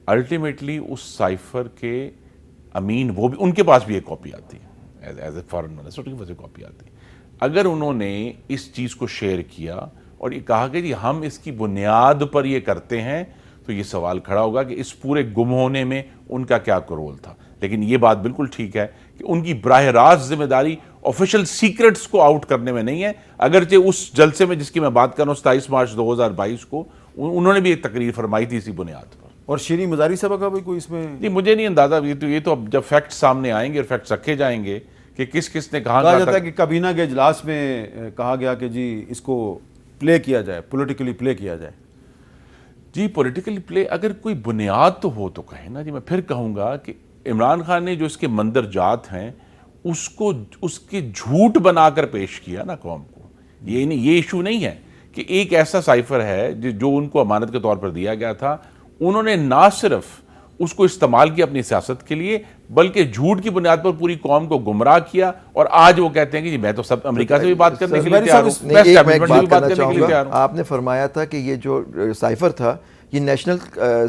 الٹیمیٹلی اس سائفر کے امین, وہ بھی ان کے پاس بھی ایک کاپی آتی ہے ایز اے فارن منسٹر, ان کے پاس ایک کاپی آتی ہے. اگر انہوں نے اس چیز کو شیئر کیا اور یہ کہا کہ جی ہم اس کی بنیاد پر یہ کرتے ہیں, تو یہ سوال کھڑا ہوگا کہ اس پورے گم ہونے میں ان کا کیا رول تھا. لیکن یہ بات بالکل ٹھیک ہے کہ ان کی براہ راست ذمہ داری آفیشیل سیکرٹس کو آؤٹ کرنے میں نہیں ہے. اگرچہ اس جلسے میں جس کی میں بات کر رہا ہوں 27 مارچ 2022 کو انہوں نے بھی ایک تقریر فرمائی تھی اسی بنیاد پر. اور شیریں مزاری صاحب کا بھی کوئی اس میں نہیں, مجھے نہیں اندازہ, یہ تو اب جب فیکٹس سامنے آئیں گے اور فیکٹس رکھے جائیں گے کہ کس نے کہا جاتا ہے کہ کابینہ کے اجلاس میں کہا گیا کہ جی اس کو پلے کیا جائے, پولیٹیکلی پلے کیا جائے. جی پولیٹیکلی پلے اگر کوئی بنیاد تو ہو تو کہیں نا جی. میں پھر کہوں گا کہ عمران خان نے جو اس کے مندرجات ہیں اس کو اس کے جھوٹ بنا کر پیش کیا نا قوم کو. یہ ایشو نہیں ہے کہ ایک ایسا سائفر ہے جو ان کو امانت کے طور پر دیا گیا تھا, انہوں نے نہ صرف اس کو استعمال کیا اپنی سیاست کے لیے بلکہ جھوٹ کی بنیاد پر پوری قوم کو گمراہ کیا. اور آج وہ کہتے ہیں کہ جی میں تو سب امریکہ سے بھی بات کرنے کے لیے تیار ہوں. آپ نے فرمایا تھا کہ یہ جو سائفر تھا یہ نیشنل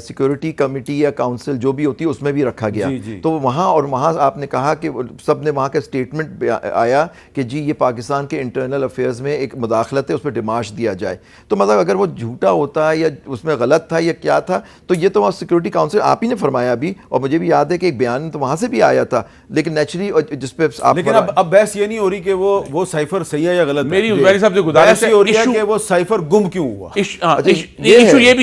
سیکورٹی کمیٹی یا کاؤنسل جو بھی ہوتی ہے اس میں بھی رکھا گیا. تو وہاں آپ نے کہا کہ سب نے وہاں کا اسٹیٹمنٹ آیا کہ جی یہ پاکستان کے انٹرنل افیئرز میں ایک مداخلت ہے, اس پہ ڈیمارش دیا جائے. تو مطلب اگر وہ جھوٹا ہوتا ہے یا اس میں غلط تھا یا کیا تھا, تو یہ تو وہاں سیکورٹی کاؤنسل آپ ہی نے فرمایا ابھی, اور مجھے بھی یاد ہے کہ ایک بیان تو وہاں سے بھی آیا تھا. لیکن نیچرلی جس پہ لیکن اب بحث یہ نہیں ہو رہی کہ وہ سائفر صحیح ہے یا غلط. میری زبیری صاحب سے گزارش ہو رہی ہے کہ وہ سائفر گم کیوں ہوا. ایشو یہ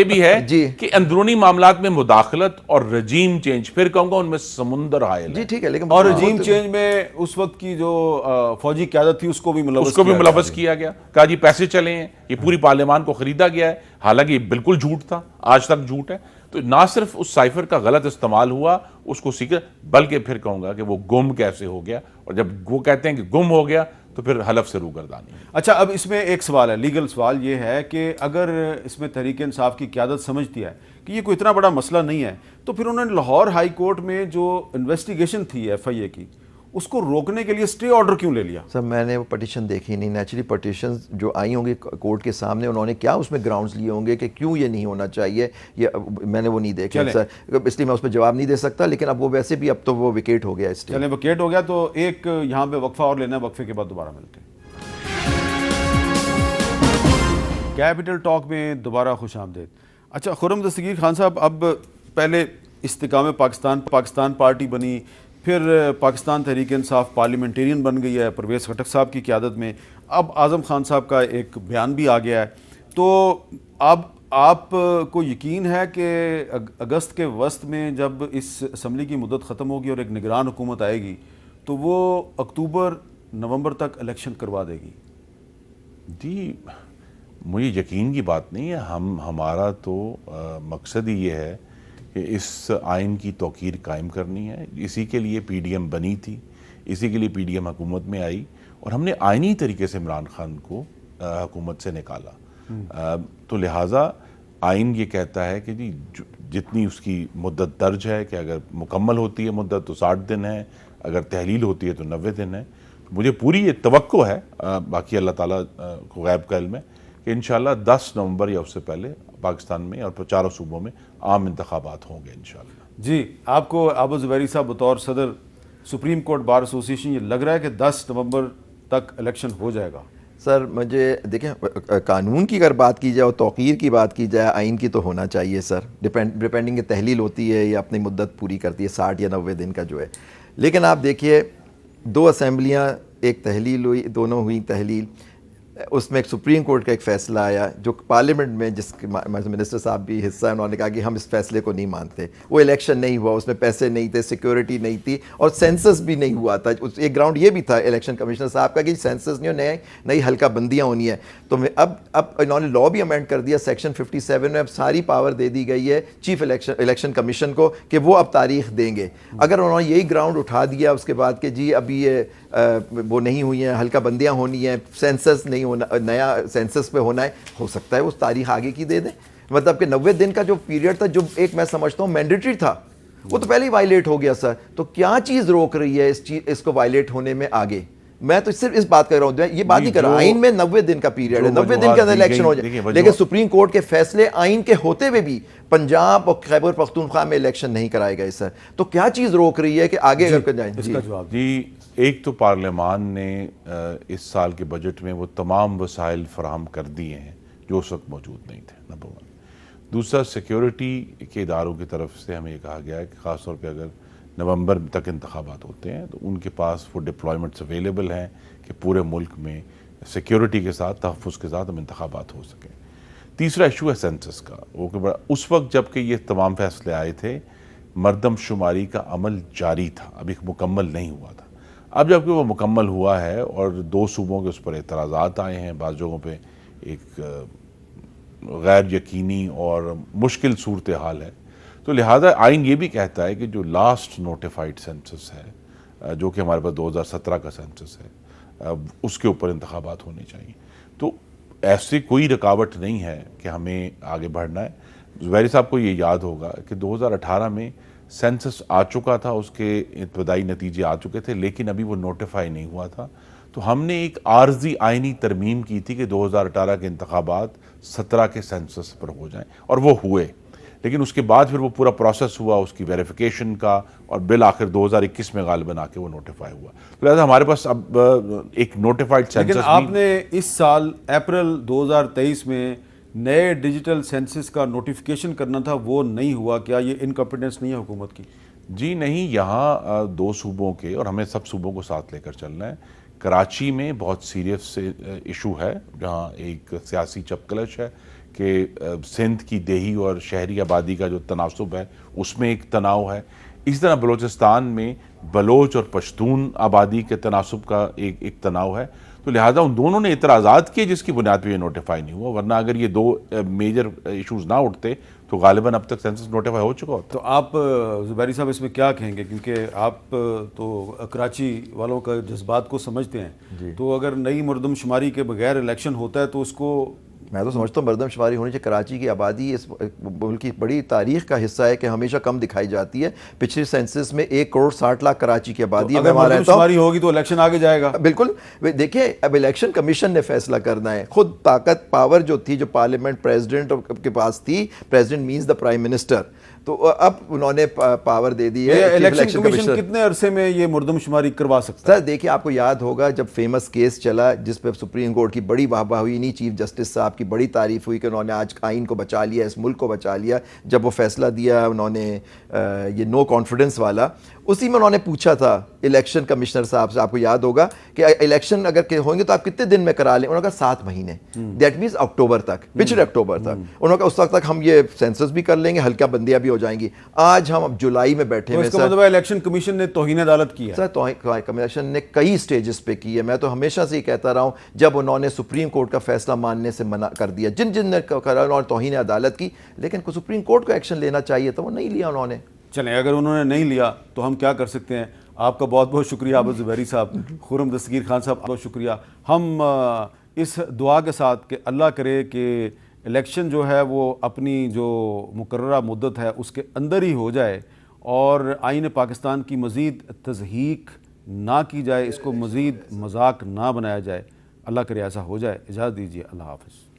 بھی ہے کہ اندرونی معاملات میں مداخلت اور رجیم چینج, پھر کہوں گا ان میں سمندر حائل ہے. جی ٹھیک ہے, لیکن اور رجیم چینج میں اس وقت کی جو فوجی قیادت تھی اس کو بھی ملوث کیا گیا, کہا جی پیسے چلے ہیں, یہ پوری پارلیمان کو خریدا گیا ہے, حالانکہ یہ بالکل جھوٹ تھا, آج تک جھوٹ ہے. تو نہ صرف اس سائفر کا غلط استعمال ہوا اس کو سیکھ, بلکہ پھر کہوں گا کہ وہ گم کیسے ہو گیا. اور جب وہ کہتے ہیں کہ گم ہو گیا تو پھر حلف سے روگردانی. اچھا، اب اس میں ایک سوال ہے، لیگل سوال یہ ہے کہ اگر اس میں تحریک انصاف کی قیادت سمجھتی ہے کہ یہ کوئی اتنا بڑا مسئلہ نہیں ہے، تو پھر انہوں نے لاہور ہائی کورٹ میں جو انویسٹیگیشن تھی ایف آئی اے کی، اس کو روکنے کے لیے اسٹے آرڈر کیوں لے لیا؟ سر میں نے وہ پٹیشن دیکھی نہیں. نیچرلی پٹیشنز جو آئی ہوں گی کورٹ کے سامنے، انہوں نے کیا اس میں گراؤنڈز لیے ہوں گے کہ کیوں یہ نہیں ہونا چاہیے، یہ میں نے وہ نہیں دیکھا سر، اس لیے میں اس پہ جواب نہیں دے سکتا. لیکن اب وہ ویسے بھی اب تو وہ وکیٹ ہو گیا اسٹے. چلیں وکیٹ ہو گیا، تو ایک یہاں پہ وقفہ اور لینا ہے، وقفے کے بعد دوبارہ ملتے ہیں. کیپٹل ٹاک میں دوبارہ خوش آمدید. اچھا خرم دستگیر خان صاحب، اب پہلے استحکام پاکستان پارٹی بنی، پھر پاکستان تحریک انصاف پارلیمنٹیرین بن گئی ہے پرویز خٹک صاحب کی قیادت میں، اب اعظم خان صاحب کا ایک بیان بھی آ گیا ہے. تو اب آپ کو یقین ہے کہ اگست کے وسط میں جب اس اسمبلی کی مدت ختم ہوگی اور ایک نگران حکومت آئے گی تو وہ اکتوبر نومبر تک الیکشن کروا دے گی؟ جی مجھے یقین کی بات نہیں ہے. ہمارا تو مقصد ہی یہ ہے کہ اس آئین کی توقیر قائم کرنی ہے. اسی کے لیے پی ڈی ایم بنی تھی، اسی کے لیے پی ڈی ایم حکومت میں آئی، اور ہم نے آئینی طریقے سے عمران خان کو حکومت سے نکالا. تو لہٰذا آئین یہ کہتا ہے کہ جی جتنی اس کی مدت درج ہے، کہ اگر مکمل ہوتی ہے مدت تو 60 دن ہے، اگر تحلیل ہوتی ہے تو 90 دن ہے. مجھے پوری یہ توقع ہے، باقی اللہ تعالیٰ کو غیب کا علم ہے، کہ انشاءاللہ 10 نومبر یا اس سے پہلے پاکستان میں اور چاروں صوبوں میں عام انتخابات ہوں گے انشاءاللہ. جی، آپ کو آبو زبیری صاحب بطور صدر سپریم کورٹ بار ایسوسیشن یہ لگ رہا ہے کہ 10 نومبر تک الیکشن ہو جائے گا؟ سر مجھے دیکھیں، قانون کی اگر بات کی جائے اور توقیر کی بات کی جائے، آئین کی تو ہونا چاہیے سر، ڈیپینڈنگ کہ تحلیل ہوتی ہے یا اپنی مدت پوری کرتی ہے 60 یا 90 دن کا جو ہے. لیکن آپ دیکھیے 2 اسمبلیاں، ایک تحلیل ہوئی، دونوں ہوئی تحلیل، اس میں ایک سپریم کورٹ کا ایک فیصلہ آیا جو پارلیمنٹ میں جس کے منسٹر صاحب بھی حصہ ہیں، انہوں نے کہا کہ ہم اس فیصلے کو نہیں مانتے. وہ الیکشن نہیں ہوا، اس میں پیسے نہیں تھے، سیکیورٹی نہیں تھی، اور سینسس بھی نہیں ہوا تھا. ایک گراؤنڈ یہ بھی تھا الیکشن کمشنر صاحب کا کہ سینسس نہیں ہو، نئی حلقہ بندیاں ہونی ہیں. تو اب انہوں نے لاء بھی امینڈ کر دیا، سیکشن 57 میں اب ساری پاور دے دی گئی ہے چیف الیکشن کمیشن کو کہ وہ اب تاریخ دیں گے. اگر انہوں نے یہی گراؤنڈ اٹھا دیا اس کے بعد کہ جی ابھی یہ وہ نہیں ہوئی ہیں، حلقہ بندیاں ہونی ہیں، سینسس نہیں ہونا، نیا سینسس پہ ہونا ہے، ہو سکتا ہے اس تاریخ آگے کی دے دیں. مطلب کہ 90 دن کا جو پیریڈ تھا، جو ایک میں سمجھتا ہوں مینڈیٹری تھا، وہ تو پہلے ہی وائلیٹ ہو گیا سر. تو کیا چیز روک رہی ہے اس کو وائلیٹ ہونے میں آگے؟ میں تو صرف اس بات کر رہا ہوں، یہ بات نہیں کر رہا. آئین میں 90 دن کا پیریڈ ہے، 90 دن کے اندر الیکشن ہو جائے، لیکن سپریم کورٹ کے فیصلے آئین کے ہوتے ہوئے بھی پنجاب اور خیبر پختونخوا میں الیکشن نہیں کرائے گئے سر. تو کیا چیز روک رہی ہے کہ آگے اگر جائیں؟ اس کا جواب جی، ایک تو پارلیمان نے اس سال کے بجٹ میں وہ تمام وسائل فراہم کر دیے ہیں جو اس وقت موجود نہیں تھے، نمبر 1. دوسرا، سیکیورٹی کے اداروں کی طرف سے ہمیں یہ کہا گیا ہے کہ خاص طور پہ اگر نومبر تک انتخابات ہوتے ہیں تو ان کے پاس وہ ڈپلائمنٹس اویلیبل ہیں کہ پورے ملک میں سیکیورٹی کے ساتھ، تحفظ کے ساتھ ہم انتخابات ہو سکیں. تیسرا ایشو ہے سینسس کا. وہ کہ اس وقت جب کہ یہ تمام فیصلے آئے تھے، مردم شماری کا عمل جاری تھا، ابھی مکمل نہیں ہوا تھا. اب جب کہ وہ مکمل ہوا ہے اور 2 صوبوں کے اس پر اعتراضات آئے ہیں، بعض جگہوں پہ ایک غیر یقینی اور مشکل صورتحال ہے، تو لہٰذا آئین یہ بھی کہتا ہے کہ جو لاسٹ نوٹیفائڈ سینسس ہے، جو کہ ہمارے پاس 2017 کا سینسس ہے، اس کے اوپر انتخابات ہونے چاہیے. تو ایسی کوئی رکاوٹ نہیں ہے کہ ہمیں آگے بڑھنا ہے. زبیری صاحب کو یہ یاد ہوگا کہ 2018 میں سینسس آ چکا تھا، اس کے ابتدائی نتیجے آ چکے تھے، لیکن ابھی وہ نوٹیفائی نہیں ہوا تھا. تو ہم نے ایک عارضی آئینی ترمیم کی تھی کہ 2018 کے انتخابات 17 کے سینسس پر ہو جائیں، اور وہ ہوئے. لیکن اس کے بعد پھر وہ پورا پروسیس ہوا اس کی ویریفیکیشن کا، اور بالآخر 2021 میں غالباً آ کے وہ نوٹیفائی ہوا. تو لہٰذا ہمارے پاس اب ایک نوٹیفائڈ سینسس. لیکن آپ نے اس سال اپریل 2023 میں نئے ڈیجیٹل سینسس کا نوٹیفیکیشن کرنا تھا، وہ نہیں ہوا. کیا یہ انکمپیٹنس نہیں ہے حکومت کی؟ جی نہیں، یہاں 2 صوبوں کے، اور ہمیں سب صوبوں کو ساتھ لے کر چلنا ہے. کراچی میں بہت سیریس ایشو ہے، جہاں ایک سیاسی چپکلش ہے کہ سندھ کی دیہی اور شہری آبادی کا جو تناسب ہے اس میں ایک تناؤ ہے. اسی طرح بلوچستان میں بلوچ اور پشتون آبادی کے تناسب کا ایک تناؤ ہے. تو لہٰذا ان دونوں نے اعتراضات کیے جس کی بنیاد پہ یہ نوٹیفائی نہیں ہوا، ورنہ اگر یہ 2 میجر ایشوز نہ اٹھتے تو غالباً اب تک سینسس نوٹیفائی ہو چکا ہوتا. تو آپ زبیری صاحب اس میں کیا کہیں گے، کیونکہ آپ تو کراچی والوں کا جذبات کو سمجھتے ہیں، تو اگر نئی مردم شماری کے بغیر الیکشن ہوتا ہے تو اس کو میں تو سمجھتا ہوں مردم شماری ہونی چاہیے. کراچی کی آبادی اس ملک کی بڑی تاریخ کا حصہ ہے کہ ہمیشہ کم دکھائی جاتی ہے. پچھلے سینسس میں 1.60 کروڑ کراچی کی آبادی ہے. اگر مردم شماری ہوگی تو الیکشن آگے جائے گا. بالکل. دیکھیں اب الیکشن کمیشن نے فیصلہ کرنا ہے. خود طاقت پاور جو تھی جو پارلیمنٹ پریزیڈنٹ کے پاس تھی، president means the prime minister, تو اب انہوں نے پاور دے دی ہے. الیکشن کمیشن کتنے عرصے میں یہ مردم شماری کروا سکتا ہے؟ سر دیکھیے آپ کو یاد ہوگا جب فیمس کیس چلا جس پہ سپریم کورٹ کی بڑی واہ واہ ہوئی، نہیں چیف جسٹس صاحب کی بڑی تعریف ہوئی کہ انہوں نے آج آئین کو بچا لیا، اس ملک کو بچا لیا. جب وہ فیصلہ دیا انہوں نے یہ نو کانفیڈنس والا، اسی میں انہوں نے پوچھا تھا الیکشن کمشنر صاحب سے، آپ کو یاد ہوگا کہ الیکشن اگر ہوں گے تو آپ کتنے دن میں کرا لیں. انہوں نے کہا 7 مہینے، دیٹ مینس اکتوبر تک، پچھلے اکتوبر تک. انہوں نے کہا اس وقت تک ہم یہ سینسس بھی کر لیں گے، ہلکا بندیاں بھی ہو جائیں گی. آج ہم اب جولائی میں بیٹھے ہوئے. اس کا مطلب ہے الیکشن کمیشن نے توہین عدالت کی ہے. سر توہین کمیشن نے کئی سٹیجز پہ کی ہے. میں تو ہمیشہ سے یہ کہتا رہا ہوں جب انہوں نے سپریم کورٹ کا فیصلہ ماننے سے منع کر دیا، جن نے کرا انہوں نے توہین عدالت کی، لیکن سپریم کورٹ کو ایکشن لینا چاہیے تھا، وہ نہیں لیا انہوں نے. چلیں اگر انہوں نے نہیں لیا تو ہم کیا کر سکتے ہیں. آپ کا بہت بہت شکریہ عابد زبیری صاحب، خرم دستگیر خان صاحب بہت شکریہ. ہم اس دعا کے ساتھ کہ اللہ کرے کہ الیکشن جو ہے وہ اپنی جو مقررہ مدت ہے اس کے اندر ہی ہو جائے اور آئین پاکستان کی مزید تضحیک نہ کی جائے، اس کو مزید مذاق نہ بنایا جائے. اللہ کرے ایسا ہو جائے. اجازت دیجیے. اللہ حافظ.